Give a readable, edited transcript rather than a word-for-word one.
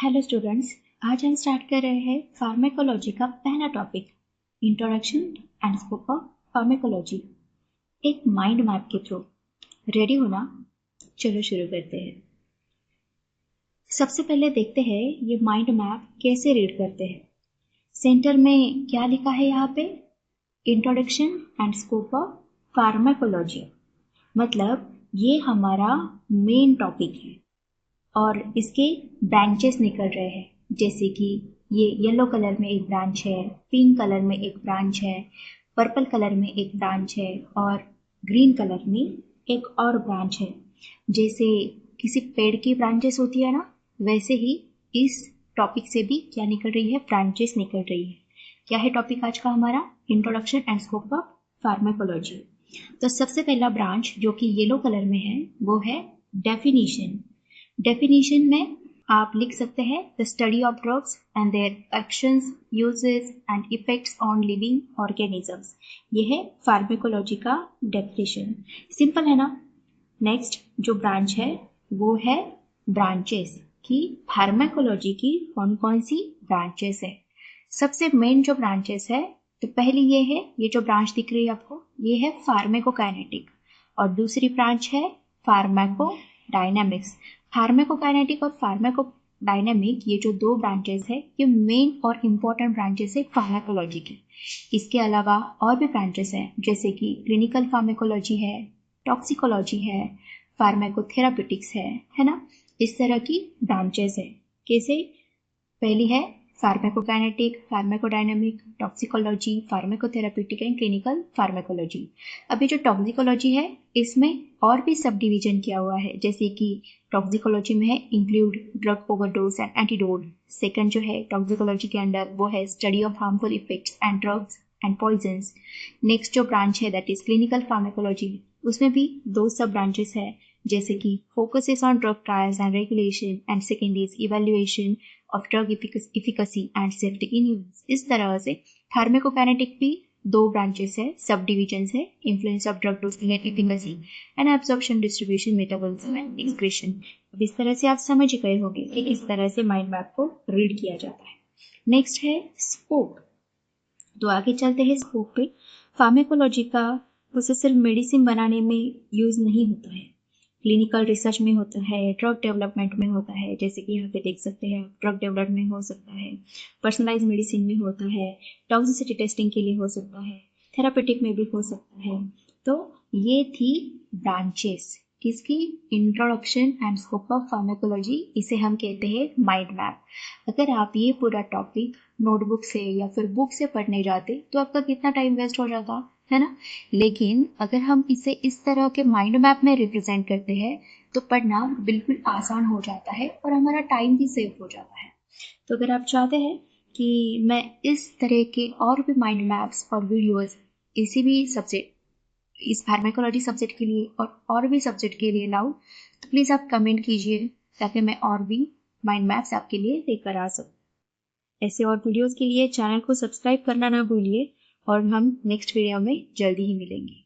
Hello students, आज हम start कर रहे हैं फार्मेकोलॉजी का पहला topic, introduction and scope of pharmacology, एक माइंड मैप के थ्रू। रेडी हो ना? चलो शुरू करते हैं। सबसे पहले देखते हैं ये माइंड मैप कैसे रीड करते हैं। सेंटर में क्या लिखा है यहाँ पे? Introduction and scope of pharmacology, मतलब ये हमारा मेन टॉपिक है और इसके ब्रांचेस निकल रहे हैं, जैसे कि ये येलो कलर में एक ब्रांच है, पिंक कलर में एक ब्रांच है, पर्पल कलर में एक ब्रांच है और ग्रीन कलर में एक और ब्रांच है। जैसे किसी पेड़ की ब्रांचेस होती है ना, वैसे ही इस टॉपिक से भी क्या निकल रही है? ब्रांचेस निकल रही है। क्या है टॉपिक आज का हमारा? Introduction and scope of pharmacology. तो सबसे पहला ब्रांच जो कि येलो कलर में है वो है डेफिनेशन। डेफिनेशन में आप लिख सकते हैं the study of drugs and their actions, uses and effects on living organisms. ये है फार्मेकोलॉजी का डेफिनेशन। सिंपल है ना? नेक्स्ट जो ब्रांच है वो है ब्रांचेस, कि फार्मेकोलॉजी की कौन कौन सी ब्रांचेस है। सबसे मेन जो ब्रांचेस है, तो पहली ये है, ये जो ब्रांच दिख रही है आपको, ये है फार्मेकोकाइनेटिक और दूसरी ब्रांच है फार्मेकोडायनामिक्स। फार्मेकोकाइनेटिक और फार्मेकोडायनामिक, ये जो दो ब्रांचेस है, ये मेन और इम्पोर्टेंट ब्रांचेस है फार्मेकोलॉजी की। इसके अलावा और भी ब्रांचेस हैं, जैसे कि क्लिनिकल फार्मेकोलॉजी है, टॉक्सिकोलॉजी है, फार्मेकोथेराप्यूटिक्स है ना? इस तरह की ब्रांचेस है। कैसे? पहली है फार्मेकोकाइनेटिक, फार्मेकोडायनामिक, टॉक्सिकोलॉजी, फार्मेकोथेराप्यूटिक एंड क्लिनिकल फार्मेकोलॉजी। अभी जो टॉक्सिकोलॉजी है, इसमें और भी सब डिवीजन किया हुआ है, जैसे कि टॉक्सिकोलॉजी में है include drug overdose and antidote. Second जो है टॉक्सिकोलॉजी के अंदर वो है study of harmful effects and drugs and poisons. Next जो ब्रांच है दैट इज क्लिनिकल फार्मेकोलॉजी, उसमें भी दो सब ब्रांचेस है, जैसे कि focuses on drug trials and regulation and second is evaluation of drug efficacy and safety in humans. इस तरह से फार्मेकोकाइनेटिक भी दो ब्रांचेस है, सब डिविजन है, influence of drug dosing and efficacy and absorption, distribution, metabolism and excretion. अब इस तरह से आप समझ गए होंगे कि किस तरह से माइंड मैप को रीड किया जाता है। नेक्स्ट है स्कोप। तो आगे चलते हैं स्कोप पे। फार्मेकोलॉजी का उसे सिर्फ मेडिसिन बनाने में यूज नहीं होता है, क्लिनिकल रिसर्च में होता है, ड्रग डेवलपमेंट में होता है, जैसे कि यहाँ पे देख सकते हैं, ड्रग डेवलपमेंट हो सकता है, पर्सनलाइज मेडिसिन में होता है, टॉक्सिसिटी टेस्टिंग के लिए हो सकता है, थेरापेटिक में भी हो सकता है। तो ये थी ब्रांचेस किसकी? Introduction and scope of pharmacology. इसे हम कहते हैं माइंड मैप। अगर आप ये पूरा टॉपिक नोटबुक से या फिर बुक से पढ़ने जाते तो आपका कितना टाइम वेस्ट हो जाता है ना? लेकिन अगर हम इसे इस तरह के माइंड मैप में रिप्रेजेंट करते हैं तो पढ़ना बिल्कुल आसान हो जाता है और हमारा टाइम भी सेव हो जाता है। तो अगर आप चाहते हैं कि मैं इस तरह के और भी माइंड मैप्स और वीडियोस इसी भी सब्जेक्ट, इस फार्मेकोलॉजी सब्जेक्ट के लिए और भी सब्जेक्ट के लिए लाऊं, तो प्लीज़ आप कमेंट कीजिए ताकि मैं और भी माइंड मैप्स आपके लिए लेकर आ सकूं। ऐसे और वीडियोस के लिए चैनल को सब्सक्राइब करना ना भूलिए और हम नेक्स्ट वीडियो में जल्दी ही मिलेंगे।